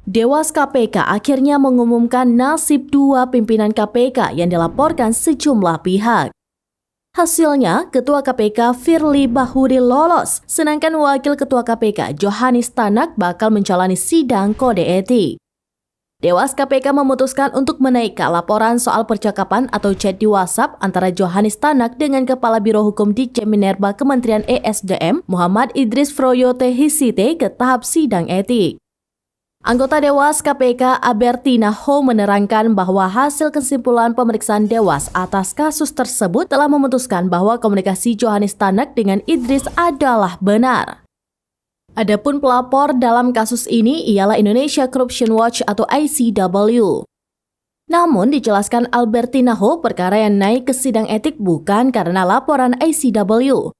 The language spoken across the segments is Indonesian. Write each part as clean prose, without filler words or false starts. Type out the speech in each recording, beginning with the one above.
Dewas KPK akhirnya mengumumkan nasib dua pimpinan KPK yang dilaporkan sejumlah pihak. Hasilnya, Ketua KPK Firly Bahuri lolos, sedangkan Wakil Ketua KPK Johannes Tanak bakal menjalani sidang kode etik. Dewas KPK memutuskan untuk menaikkan laporan soal percakapan atau chat di WhatsApp antara Johannes Tanak dengan Kepala Biro Hukum Ditjen Minerba Kementerian ESDM Muhammad Idris Froyote Hisite ke tahap sidang etik. Anggota Dewas KPK Abertina Ho menerangkan bahwa hasil kesimpulan pemeriksaan Dewas atas kasus tersebut telah memutuskan bahwa komunikasi Johannes Tanak dengan Idris adalah benar. Adapun pelapor dalam kasus ini ialah Indonesia Corruption Watch atau ICW. Namun dijelaskan Albertina Ho, perkara yang naik ke sidang etik bukan karena laporan ICW.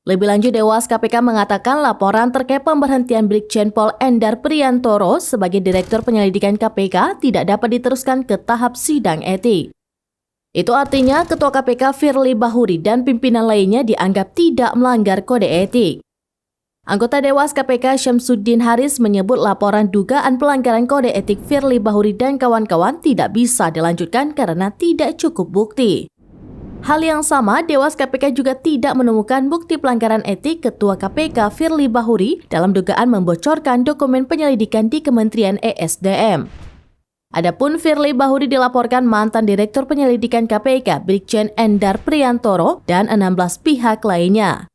Lebih lanjut, Dewas KPK mengatakan laporan terkait pemberhentian Brigjen Pol Endar Priantoro sebagai Direktur Penyelidikan KPK tidak dapat diteruskan ke tahap sidang etik. Itu artinya Ketua KPK Firly Bahuri dan pimpinan lainnya dianggap tidak melanggar kode etik. Anggota Dewas KPK Syamsuddin Haris menyebut laporan dugaan pelanggaran kode etik Firly Bahuri dan kawan-kawan tidak bisa dilanjutkan karena tidak cukup bukti. Hal yang sama, Dewas KPK juga tidak menemukan bukti pelanggaran etik Ketua KPK Firly Bahuri dalam dugaan membocorkan dokumen penyelidikan di Kementerian ESDM. Adapun Firly Bahuri dilaporkan mantan Direktur Penyelidikan KPK Brigjen Endar Priantoro dan 16 pihak lainnya.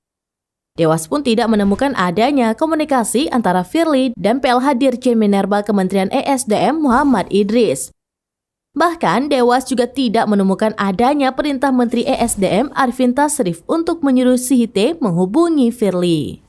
Dewas pun tidak menemukan adanya komunikasi antara Firly dan PLH Dirjen Minerba Kementerian ESDM Muhammad Idris. Bahkan, Dewas juga tidak menemukan adanya perintah Menteri ESDM Arifin Tasrif untuk menyuruh Hisite menghubungi Firly.